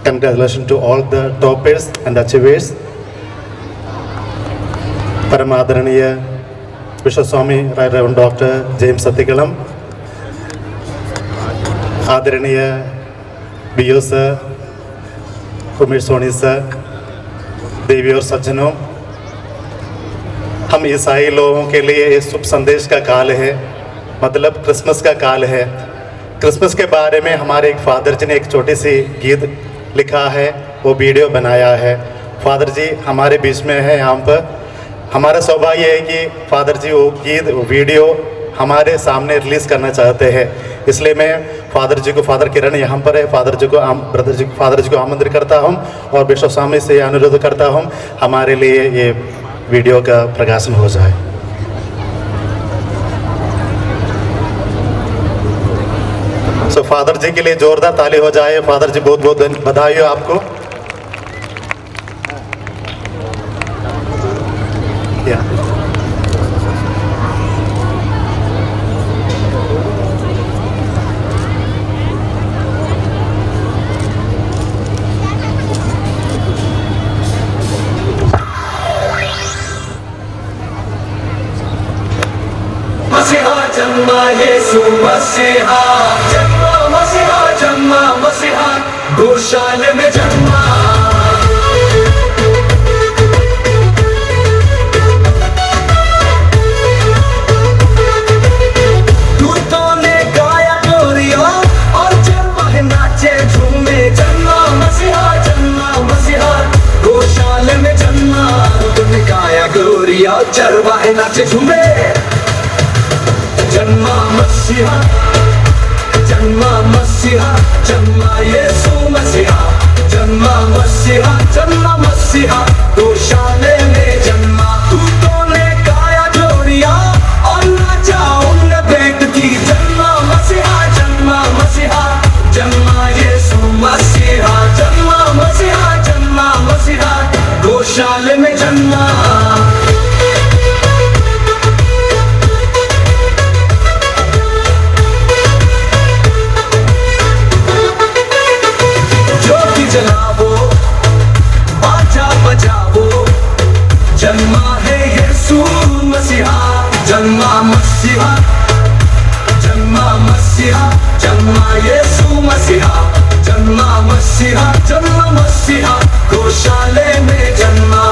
Congratulations to all the toppers and achievers. परमादरणीय विश्वस्वामी reverend doctor James Satyakalam, आदरणीय B O sir, Umesh Soni sir, देवी और सज्जनों, हम ईसाई लोगों के लिए ये शुभ संदेश का काल है, मतलब क्रिसमस का काल है। क्रिसमस के बारे में हमारे एक फादर जी ने एक छोटी सी गीत लिखा है, वो वीडियो बनाया है। फादर जी हमारे बीच में है यहाँ पर। हमारा सौभाग्य है कि फादर जी वो गीत वो वीडियो हमारे सामने रिलीज़ करना चाहते हैं, इसलिए मैं फादर जी को, फादर किरण यहाँ पर है, फादर जी को आमंत्रित करता हूँ और विश्व स्वामी से अनुरोध करता हूँ हमारे लिए ये वीडियो का प्रकाशन हो जाए। सो फादर जी के लिए जोरदार ताली हो जाए। फादर जी बहुत बहुत बधाई हो आपको। मसीहा जन्मा यीशु मसीहा जन्मा, मसीहा जन्मा, मसीहा गौशाले में जन्मा। दूतों ने गाया गोरिया और चरवाहे नाचे झूमे। जन्मा मसीहा जन्मा, मसीहा गौशाले में जन्मा। दूतों ने गाया गोरिया चरवाहे नाचे झूमे। जन्मा मसीहा, जन्मा मसीहा, जन्मा यीशु मसीहा। जन्मा मसीहा, जन्मा मसीहा गौशाले में जन्मा। दूतों ने गाया जोरिया और नाचा उन भेंट की। जन्मा मसीहा, जन्मा मसीहा, जन्मा यीशु मसीहा। जन्मा मसीहा, जन्मा मसीहा गौशाले में जन्मा। जलावो बाजा बजावो, जन्मा है यीशु मसीहा। जन्मा मसीहा, जन्मा मसीहा, जन्मा यीशु मसीहा। जन्मा मसीहा, जन्मा मसीहा गौशाले में जन्मा।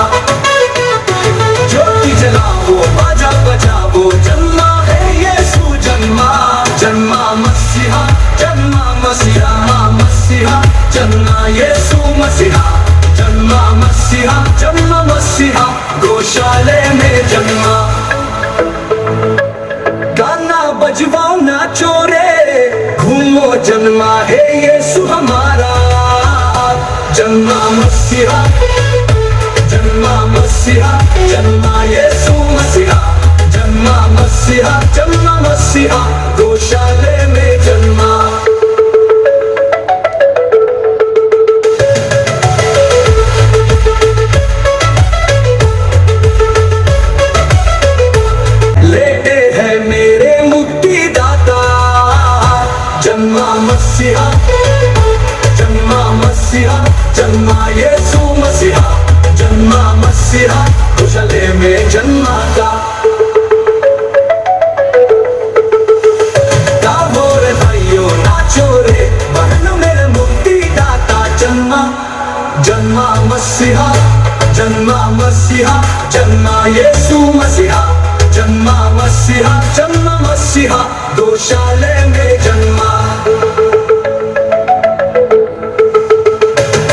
ज्योति जलावो बाजा बजावो, जन्मा है यीशु जन्मा। जन्मा मसीहा, जन्मा मसीहा, मसीहा जन्मा यीशु मसीहा। जन्मा मसीहा, जन्मा मसीहा गौशाले में जन्मा। गाना बजवाओ नाचो रे घूमो, जन्मा है यीशु हमारा। जन्मा मसीहा, जन्मा मसीहा, जन्मा यीशु मसीहा। जन्मा मसीहा, जन्मा मसीहा गौशाले में जन्मा। लेटे हैं मेरे मुक्तिदाता। जन्मा मसीहा, जन्मा मसीहा, जन्मा यीशु मसीहा। जन्मा मसीहा गौशाले में जन्मा का। गाओ रे भाइयों नाचो रे बहनों मेरे मुक्तिदाता। जन्मा, जन्मा मसीहा, जन्मा मसीहा, जन्मा यीशु मसीहा। जन्मा मसीहा, जन्मा मसीहा गौशाले में जन्मा।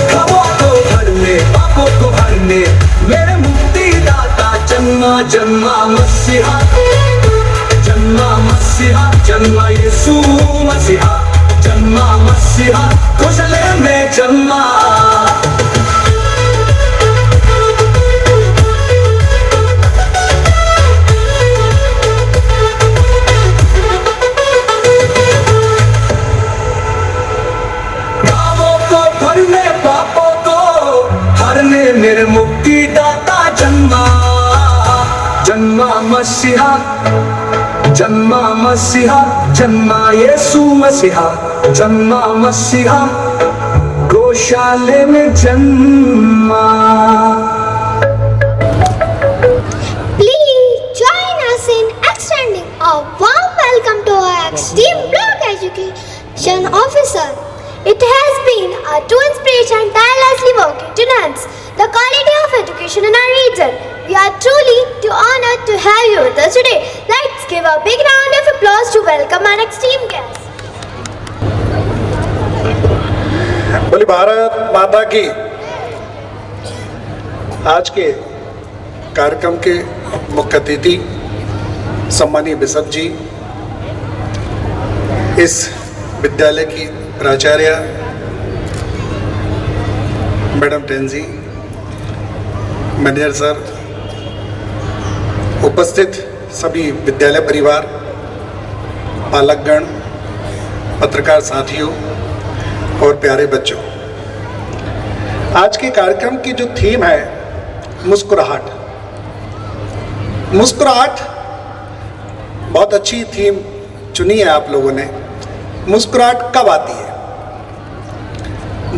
खबों को भरने पापों को भरने मेरे मुक्तिदाता। जन्मा, जन्मा मसीहा, जन्मा मसीहा, जन्मा यीशु मसीहा। जन्मा मसीहा गौशाले में जन्मा। पापों को हरने मेरे मुक्तिदाता जन्मा। जन्मा मसीहा, जन्मा मसीहा, जन्मा यीशु मसीहा, जन्मा मसीहा, गौशाले में जन्मा। Please join us in extending a warm welcome to our esteemed block education officer. It has been a true inspiration tirelessly working to enhance the quality of education in our region. We are truly too honored to have you with us today. Let's give a big round of applause to welcome our esteemed guests. बोली भारत माता की। आज के कार्यक्रम के मुख्य अतिथि सम्मानीय बिशप जी, इस विद्यालय की प्राचार्य मैडम टेंजी, मैनेजर सर, उपस्थित सभी विद्यालय परिवार, पालकगण, पत्रकार साथियों और प्यारे बच्चों, आज के कार्यक्रम की जो थीम है मुस्कुराहट। मुस्कुराहट बहुत अच्छी थीम चुनी है आप लोगों ने। मुस्कुराहट कब आती है?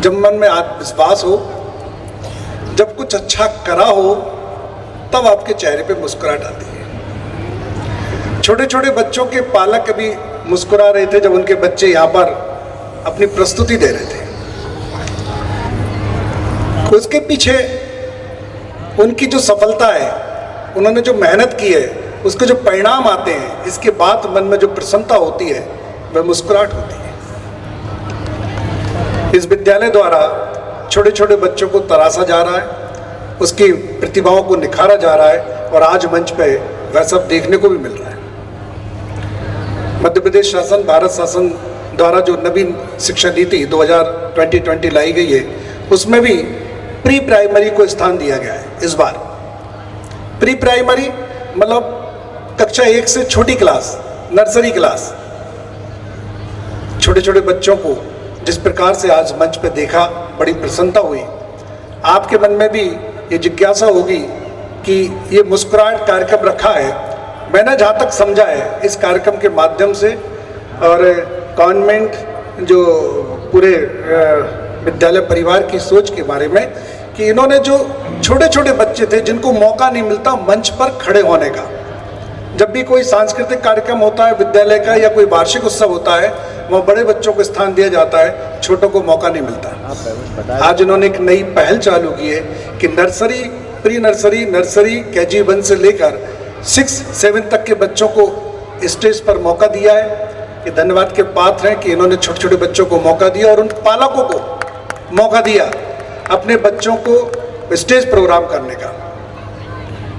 जब मन में आत्मविश्वास हो, जब कुछ अच्छा करा हो, तब आपके चेहरे पे मुस्कुराहट आती है। छोटे छोटे बच्चों के पालक कभी मुस्कुरा रहे थे जब उनके बच्चे यहाँ पर अपनी प्रस्तुति दे रहे थे। उसके पीछे उनकी जो सफलता है, उन्होंने जो मेहनत की है, उसके जो परिणाम आते हैं, इसके बाद मन में जो प्रसन्नता होती है, वह मुस्कुराहट होती है। इस विद्यालय द्वारा छोटे छोटे बच्चों को तराशा जा रहा है, उसकी प्रतिभाओं को निखारा जा रहा है और आज मंच पे वह सब देखने को भी मिल रहा है। मध्य प्रदेश शासन, भारत शासन द्वारा जो नवीन शिक्षा नीति 2020 लाई गई है, उसमें भी प्री प्राइमरी को स्थान दिया गया है। इस बार प्री प्राइमरी मतलब कक्षा 1 से छोटी क्लास, नर्सरी क्लास, छोटे छोटे बच्चों को जिस प्रकार से आज मंच पे देखा, बड़ी प्रसन्नता हुई। आपके मन में भी ये जिज्ञासा होगी कि ये मुस्कुराहट कार्यक्रम रखा है। मैंने जहाँ तक समझा है इस कार्यक्रम के माध्यम से, और कॉन्वेंट जो पूरे विद्यालय परिवार की सोच के बारे में, कि इन्होंने जो छोटे छोटे बच्चे थे जिनको मौका नहीं मिलता मंच पर खड़े होने का, जब भी कोई सांस्कृतिक कार्यक्रम होता है विद्यालय का या कोई वार्षिक उत्सव होता है, वहाँ बड़े बच्चों को स्थान दिया जाता है, छोटों को मौका नहीं मिलता। आज इन्होंने एक नई पहल चालू की है कि nursery, pre nursery, nursery KG 1 से लेकर 6-7 तक के बच्चों को स्टेज पर मौका दिया है। ये धन्यवाद के पात्र हैं कि इन्होंने छोटे छोटे बच्चों को मौका दिया और उन पालकों को मौका दिया अपने बच्चों को स्टेज प्रोग्राम करने का।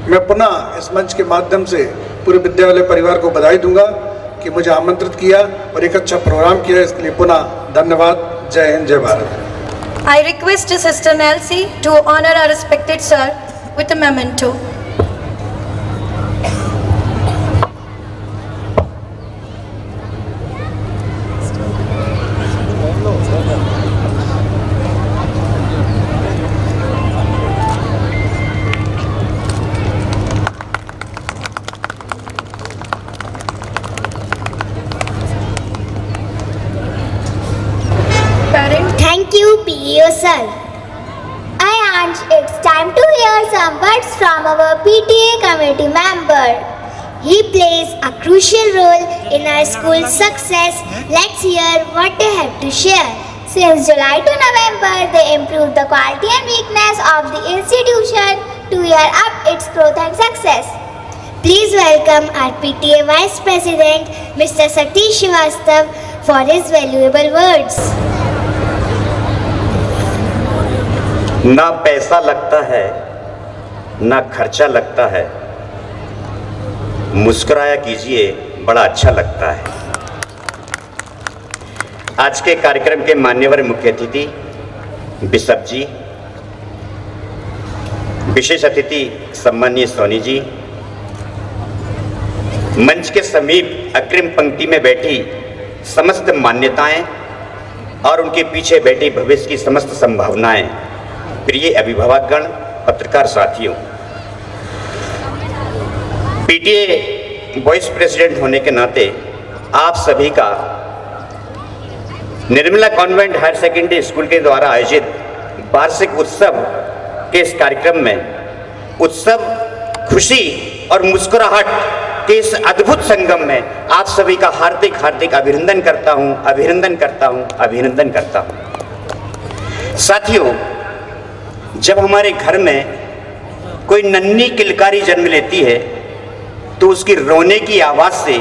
मैं पुनः इस मंच के माध्यम से पूरे विद्यालय परिवार को बधाई दूंगा कि मुझे आमंत्रित किया और एक अच्छा प्रोग्राम किया, इसके लिए पुनः धन्यवाद। जय हिंद, जय Bharat. I request Sister Nancy to honor our respected sir with a memento. Thank you, PEO sir. And it's time to hear some words from our PTA committee member. He plays a crucial role in our school's success. Let's hear what they have to share. Since July to November, they improved the quality and weakness of the institution to year up its growth and success. Please welcome our PTA Vice President, Mr. Satish Srivastav, for his valuable words. ना पैसा लगता है, ना खर्चा लगता है, मुस्कुराया कीजिए, बड़ा अच्छा लगता है। आज के कार्यक्रम के मान्यवर मुख्य अतिथि बिशप जी, विशेष अतिथि सम्मानीय सोनी जी, मंच के समीप अग्रिम पंक्ति में बैठी समस्त मान्यताएं और उनके पीछे बैठी भविष्य की समस्त संभावनाएं, प्रिय अभिभावकगण, पत्रकार साथियों, पीटीए वाइस प्रेसिडेंट होने के नाते आप सभी का Nirmala convent higher secondary school के द्वारा आयोजित वार्षिक उत्सव के इस कार्यक्रम में उत्सव, खुशी और मुस्कुराहट के इस अद्भुत संगम में आप सभी का हार्दिक हार्दिक अभिनंदन करता हूं, अभिनंदन करता हूं, अभिनंदन करता हूं। साथियों, जब हमारे घर में कोई नन्ही किलकारी जन्म लेती है तो उसकी रोने की आवाज से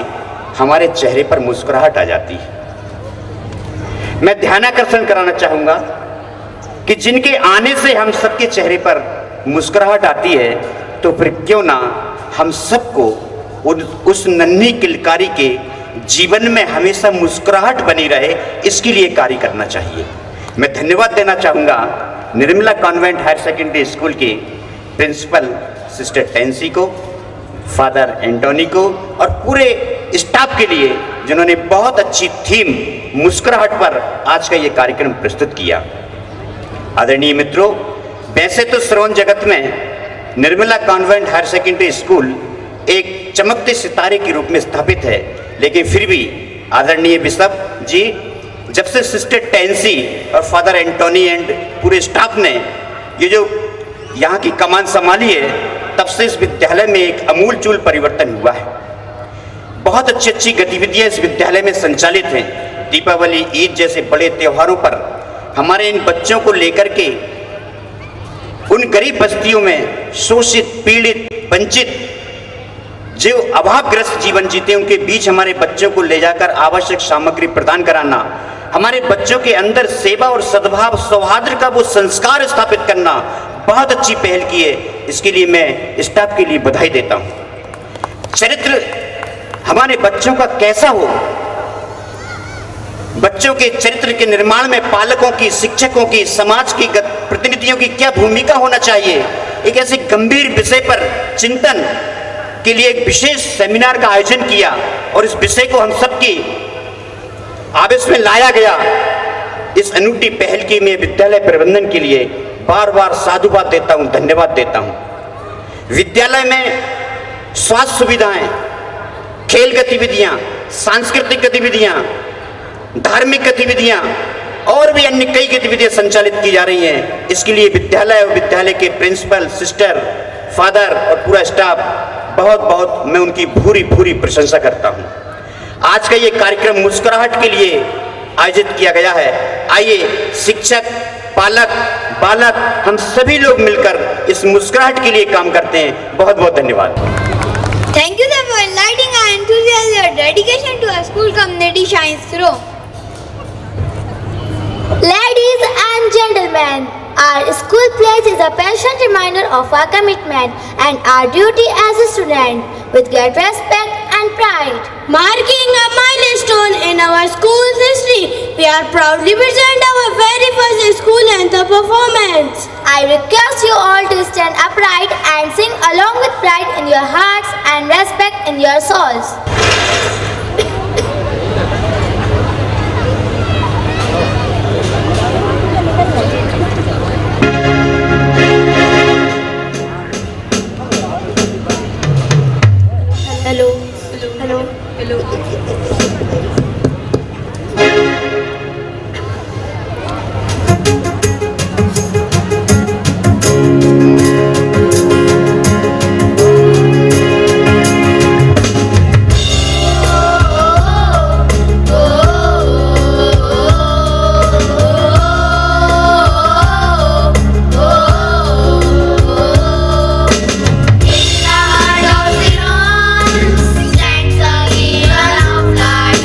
हमारे चेहरे पर मुस्कुराहट आ जाती है। मैं ध्यानाकर्षण कराना चाहूंगा कि जिनके आने से हम सबके चेहरे पर मुस्कुराहट आती है, तो फिर क्यों ना हम सबको उस नन्ही किलकारी के जीवन में हमेशा मुस्कुराहट बनी रहे, इसके लिए कार्य करना चाहिए। मैं धन्यवाद देना चाहूंगा Nirmala convent higher secondary school की प्रिंसिपल सिस्टर टेंसी को, फादर एंटोनी को और पूरे स्टाफ के लिए जिन्होंने बहुत अच्छी थीम मुस्कुराहट पर आज का ये कार्यक्रम प्रस्तुत किया। आदरणीय मित्रों, वैसे तो श्रवण जगत में Nirmala convent higher secondary school एक चमकते सितारे के रूप में स्थापित है, लेकिन फिर भी आदरणीय बिशप जी, जब से सिस्टर टेंसी और फादर एंटोनी एंड पूरे स्टाफ ने ये जो यहाँ की कमान संभाली है, तब से इस विद्यालय में एक अमूलचूल परिवर्तन हुआ है। बहुत अच्छी अच्छी गतिविधियां इस विद्यालय में संचालित हैं। दीपावली, ईद जैसे बड़े त्योहारों पर हमारे इन बच्चों को लेकर के उन गरीब बस्तियों में शोषित, पीड़ित, वंचित, जो अभावग्रस्त जीवन जीते उनके बीच हमारे बच्चों को ले जाकर आवश्यक सामग्री प्रदान कराना, हमारे बच्चों के अंदर सेवा और सद्भाव, सौहार्द का वो संस्कार स्थापित करना बहुत अच्छी पहल की है। इसके लिए मैं स्टाफ के लिए बधाई देता हूं। चरित्र हमारे बच्चों का कैसा हो, बच्चों के चरित्र के निर्माण में पालकों की, शिक्षकों की, समाज की प्रतिनिधियों की क्या भूमिका होना चाहिए, एक ऐसे गंभीर विषय पर चिंतन के लिए एक विशेष सेमिनार का आयोजन किया और इस विषय को हम सबकी आवेश में लाया गया। इस अनूठी पहल की मैं विद्यालय प्रबंधन के लिए बार बार साधुवाद देता हूं, धन्यवाद देता हूं। विद्यालय में स्वास्थ्य सुविधाएं, खेल गतिविधियां, सांस्कृतिक गतिविधियां, धार्मिक गतिविधियां और भी अन्य कई गतिविधियां संचालित की जा रही हैं। इसके लिए विद्यालय और विद्यालय के प्रिंसिपल, सिस्टर, फादर और पूरा स्टाफ बहुत बहुत मैं उनकी भूरी भूरी प्रशंसा करता हूं। आज का ये कार्यक्रम मुस्कुराहट के लिए आयोजित किया गया है। आइए शिक्षक, पालक, बालक, हम सभी लोग मिलकर इस मुस्कुराहट के लिए काम करते हैं। बहुत बहुत धन्यवाद। Thank you sir for enlightening our enthusiasm. Your dedication to our school community shines through. Ladies and gentlemen, our school place is a passionate reminder of our commitment and our duty as a student with great respect and pride. Marking a milestone in our school's history, we are proudly present our very first school anthem performance. I request you all to stand upright and sing along with pride in your hearts and respect in your souls. Hello. Hello. Hello. Stands a hero of light.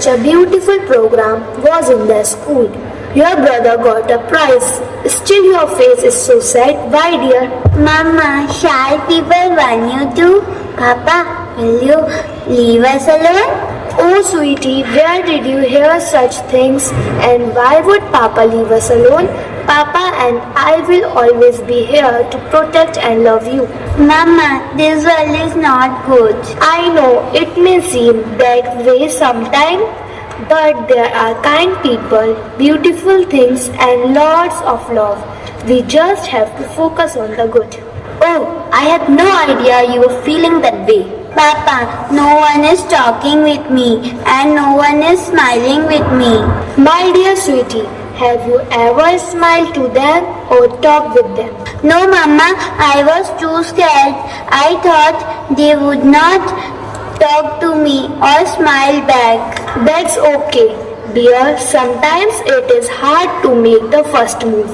such a beautiful program was in the school. Your brother got a prize. Still your face is so sad. Why, dear? Mama, shall people want you too? Papa, will you leave us alone? Oh, sweetie, where did you hear such things? And why would Papa leave us alone? Papa and I will always be here to protect and love you. Mama, this world is not good. I know it may seem that way sometimes, but there are kind people, beautiful things, and lots of love. We just have to focus on the good. Oh, I had no idea you were feeling that way. Papa, no one is talking with me and no one is smiling with me. My dear sweetie, have you ever smiled to them or talked with them? No, Mama, I was too scared. I thought they would not talk to me or smile back. That's okay, dear. Sometimes it is hard to make the first move.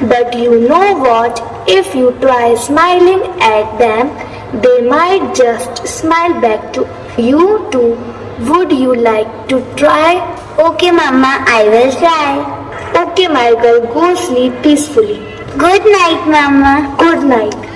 But you know what? If you try smiling at them, they might just smile back to you too. Would you like to try? Okay, Mama, I will try. Okay, my girl, go sleep peacefully. Good night, Mama. Good night.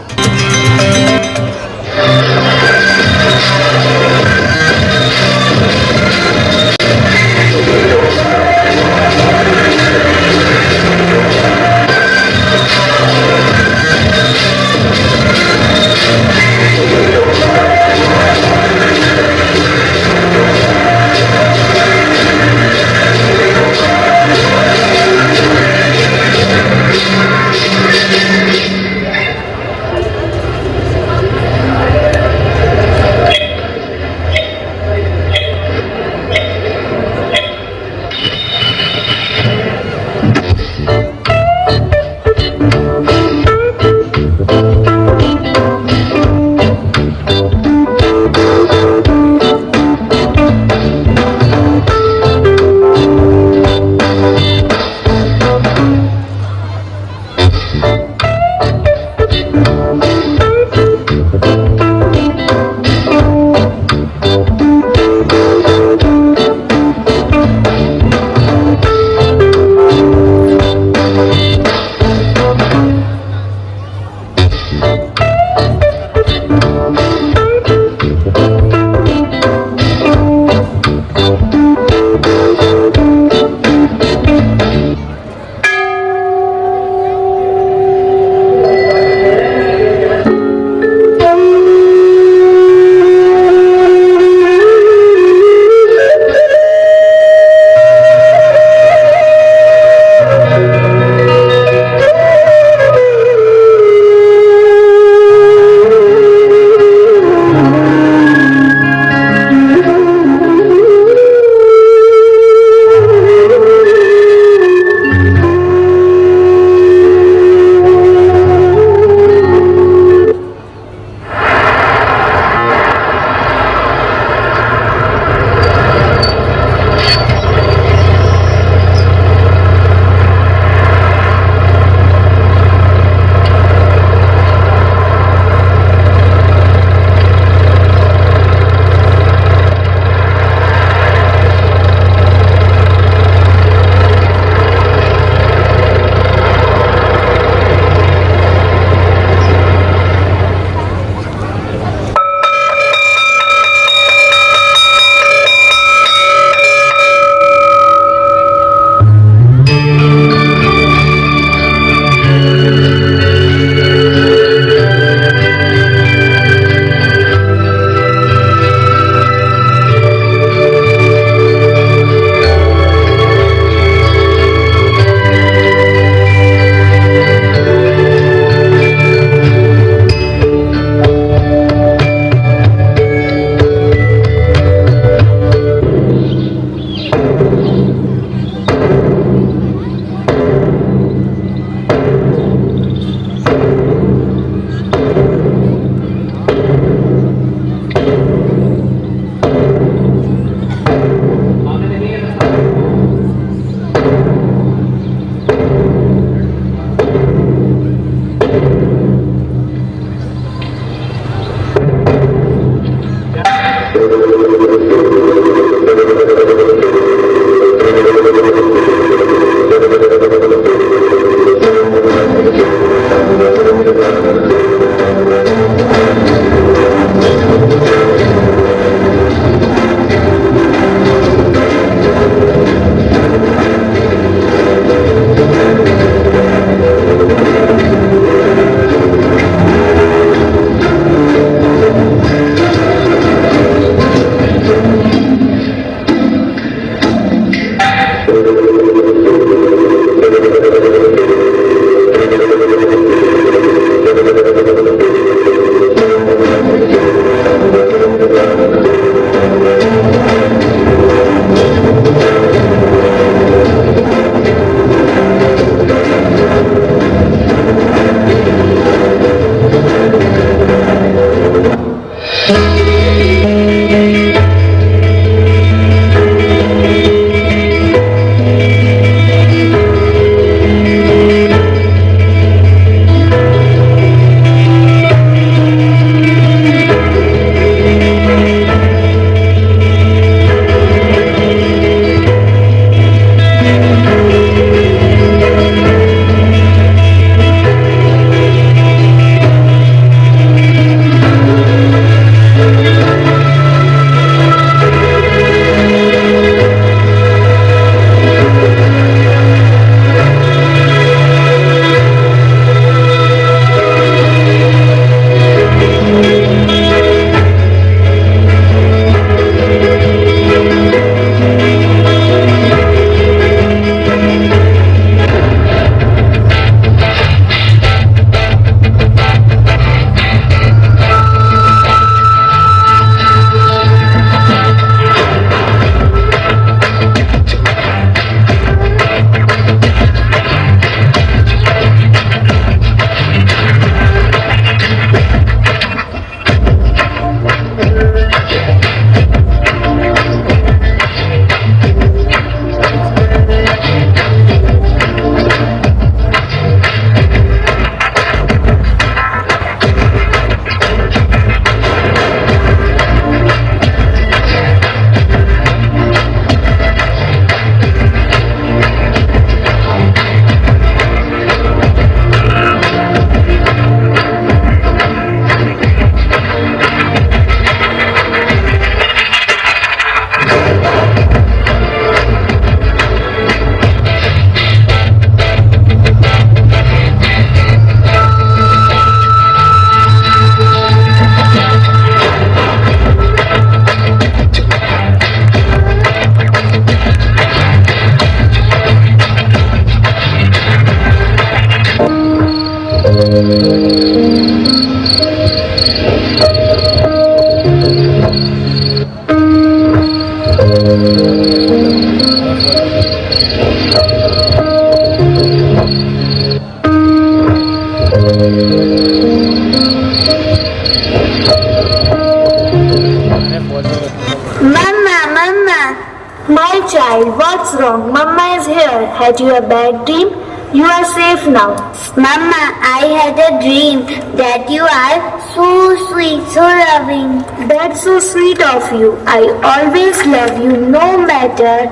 What's wrong? Mama is here. Had you a bad dream? You are safe now. Mama, I had a dream that you are so sweet, so loving. That's so sweet of you. I always love you no matter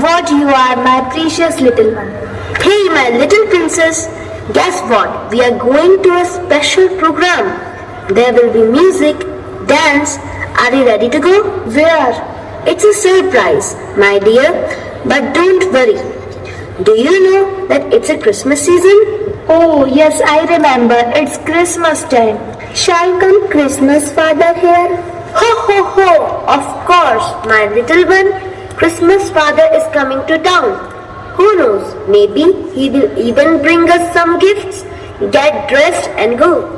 what. You are my precious little one. Hey, my little princess. Guess what? We are going to a special program. There will be music, dance. Are you ready to go? Where? It's a surprise, my dear. But don't worry. Do you know that it's a Christmas season? Oh, yes, I remember. It's Christmas time. Shall come Christmas Father here? Ho, ho, ho! Of course, my little one. Christmas Father is coming to town. Who knows? Maybe he will even bring us some gifts. Get dressed and go.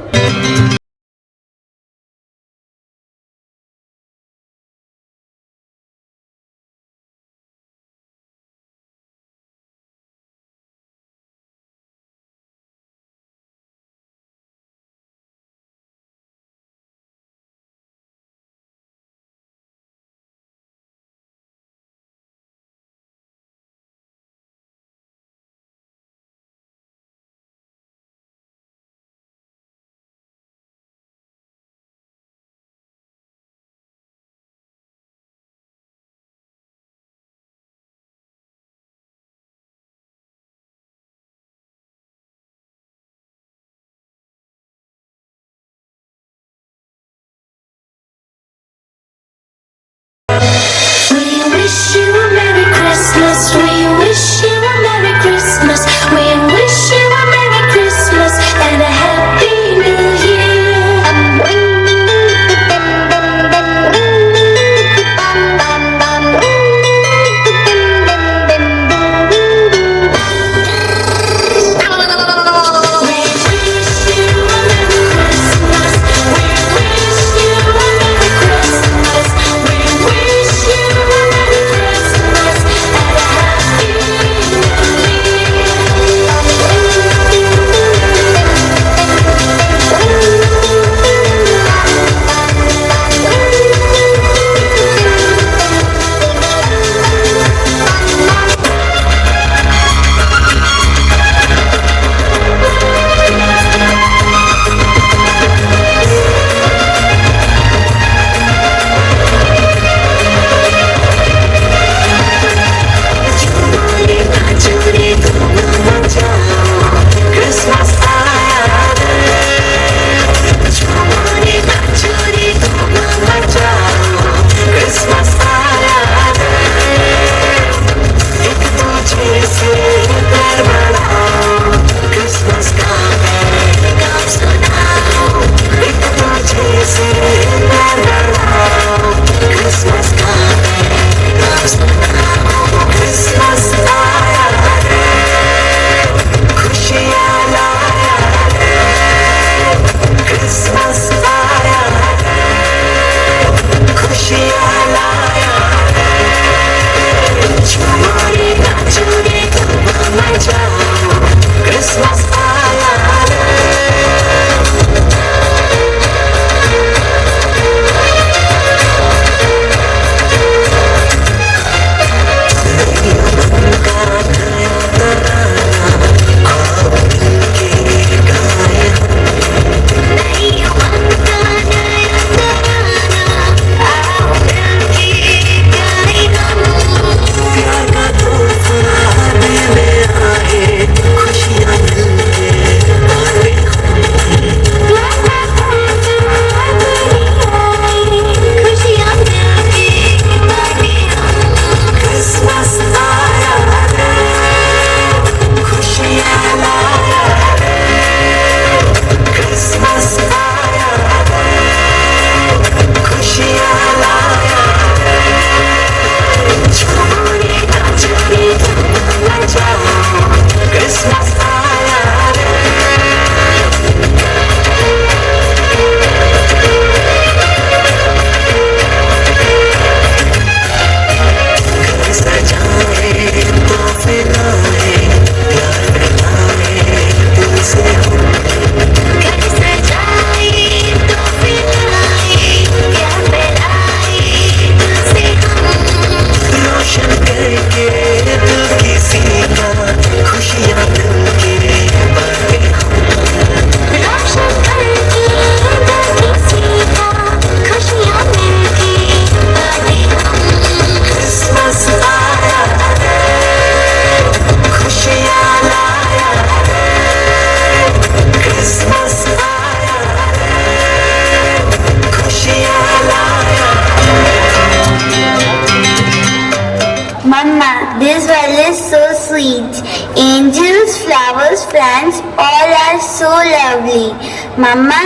is so sweet. Angels, flowers, friends, all are so lovely. Mama,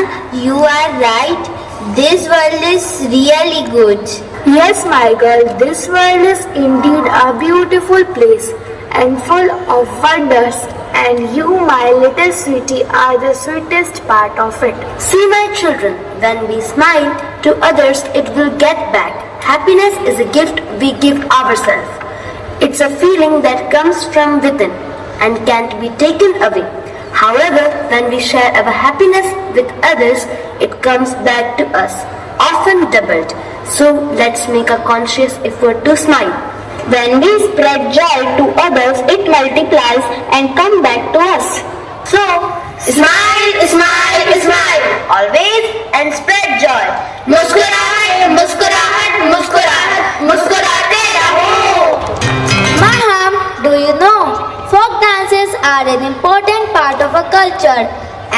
you are right. This world is really good. Yes, my girl, this world is indeed a beautiful place and full of wonders, and you, my little sweetie, are the sweetest part of it. See, my children, when we smile to others, it will get back. Happiness is a gift we give ourselves. It's a feeling that comes from within and can't be taken away. However, when we share our happiness with others, it comes back to us, often doubled. So let's make a conscious effort to smile. When we spread joy to others, it multiplies and comes back to us. So, smile, smile, smile, always, and spread joy. मुस्कुराहट, मुस्कुराहट, मुस्कुराहट, मुस्कुराते रहो. Maham, do you know? Folk dances are an important part of a culture,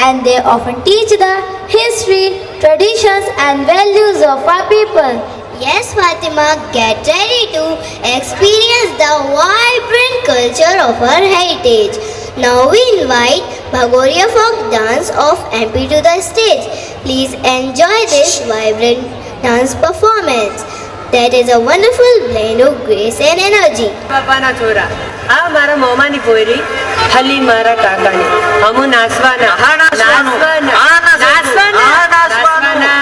and they often teach the history, traditions and values of our people. Yes, Fatima, get ready to experience the vibrant culture of our heritage. Now we invite Bhagoria folk dance of MP to the stage. Please enjoy this vibrant dance performance. That is a wonderful blend of grace and energy. બાપાના છોરા આ મારા મોમાની પોયરી હલી મારા કાકાની હમુ નાસવાના નાસવાના નાસવાના નાસવાના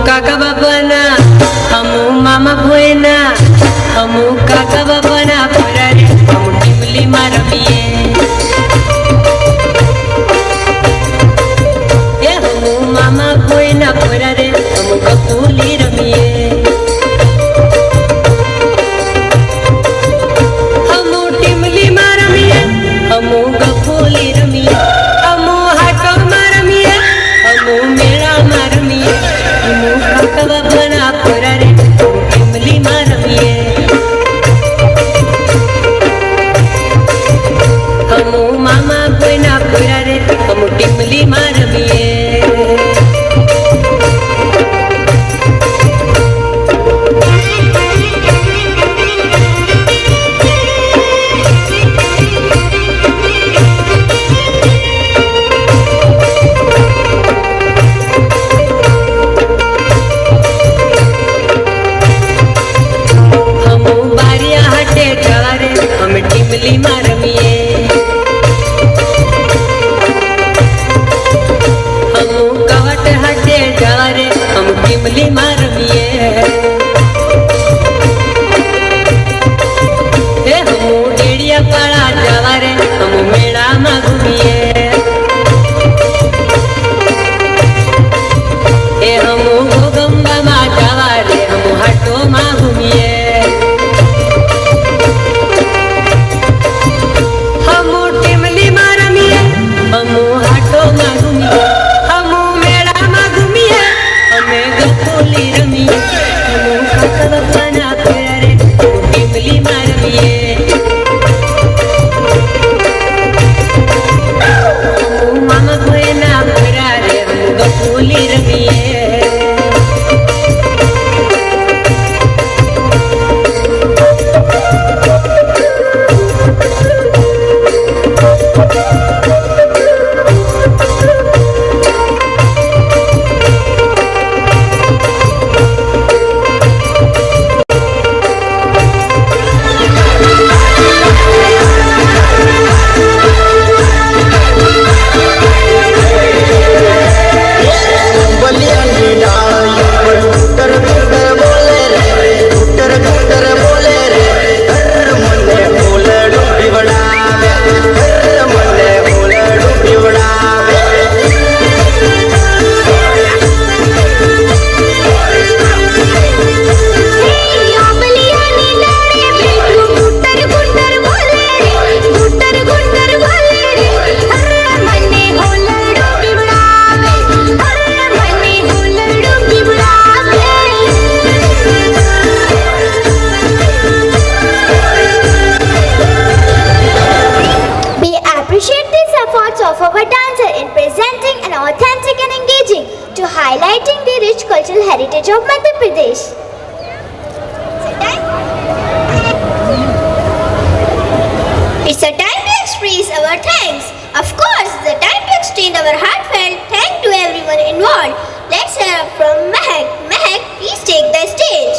કાકા બાપાના હમુ મામા ભોયના હમુ કાકા બાપાના ફરારે હમુ ટીમલી માં રમીએ એ હમુ મામા ભોયના ફરારે હમુ કપૂલી રમીએ હમુ ટીમલી માં રમીએ હમુ કપૂલી રમીએ હમુ હાટો માં રમીએ હમુ મેળા માં રમીએ કાકા બાપાના ફરારે ટીમલી માં રમીએ heritage of Madhya Pradesh. It's a time to express our thanks. Of course, it's a time to extend our heartfelt thanks to everyone involved. Let's hear from Mehak. Mehak, please take the stage.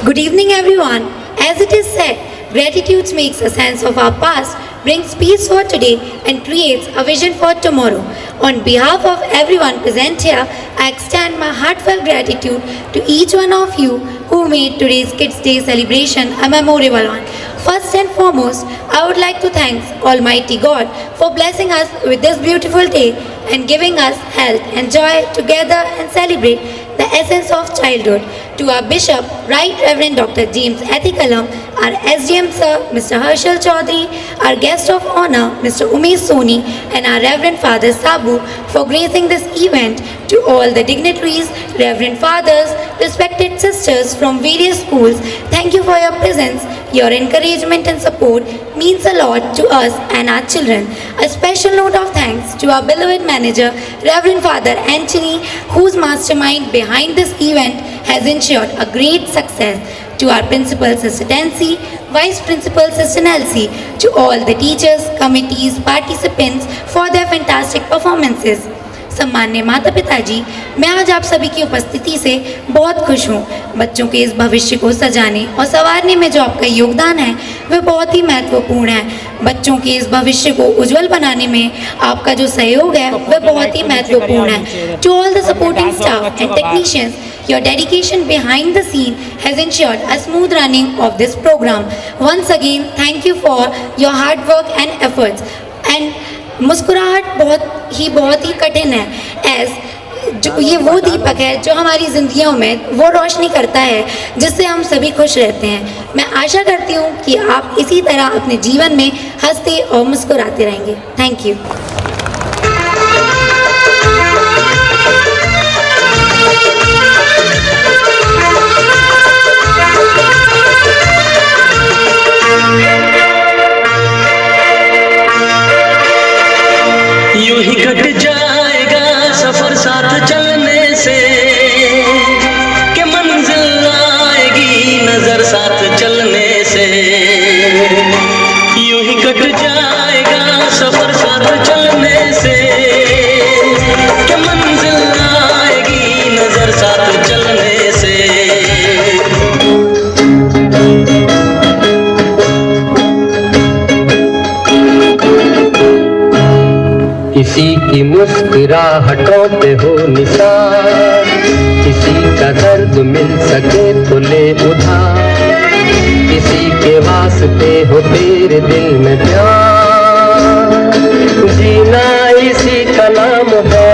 Good evening, everyone. As it is said, gratitude makes a sense of our past, brings peace for today, and creates a vision for tomorrow. On behalf of everyone present here, I extend my heartfelt gratitude to each one of you who made today's Kids Day celebration a memorable one. First and foremost, I would like to thank Almighty God for blessing us with this beautiful day and giving us health and joy together and celebrate the essence of childhood. To our Bishop, Right Reverend Dr. James Ethikalam, our SDM Sir, Mr. Harshal Chaudhary, our guest of honor, Mr. Umesh Soni, and our Reverend Father Sabu for gracing this event. To all the dignitaries, Reverend Fathers, respected sisters from various schools, thank you for your presence. Your encouragement and support means a lot to us and our children. A special note of thanks to our beloved manager, Reverend Father Anthony, whose mastermind behind this event has ensured a great success. To our Principal Sister Nancy, Vice Principal Sister Nelsie, to all the teachers, committees, participants for their fantastic performances. सम्मान्य माता पिता जी, मैं आज आप सभी की उपस्थिति से बहुत खुश हूँ। बच्चों के इस भविष्य को सजाने और संवारने में जो आपका योगदान है वह बहुत ही महत्वपूर्ण है। बच्चों के इस भविष्य को उज्जवल बनाने में आपका जो सहयोग है वह बहुत ही महत्वपूर्ण है। To all the supporting staff and technicians, your dedication behind the scene has ensured a smooth running of this program. Once again, thank you for your hard work and efforts. And मुस्कुराहट बहुत ही कठिन है। जो ये वो दीपक है जो हमारी जिंदगियों में वो रोशनी करता है जिससे हम सभी खुश रहते हैं। मैं आशा करती हूँ कि आप इसी तरह अपने जीवन में हंसते और मुस्कुराते रहेंगे। Thank you. यूं ही कट जाएगा सफर साथ चलने से, कि मंजिल आएगी नजर साथ चलने से। यूं ही कट जाएगा सफर साथ चलने से, कि मंजिल आएगी नजर साथ चलने से। किसी की मुस्कुराहटों पे हो निशान, किसी का दर्द मिल सके तो ले उधार, किसी के वास्ते हो तेरे दिल में प्यार, जीना इसी का नाम है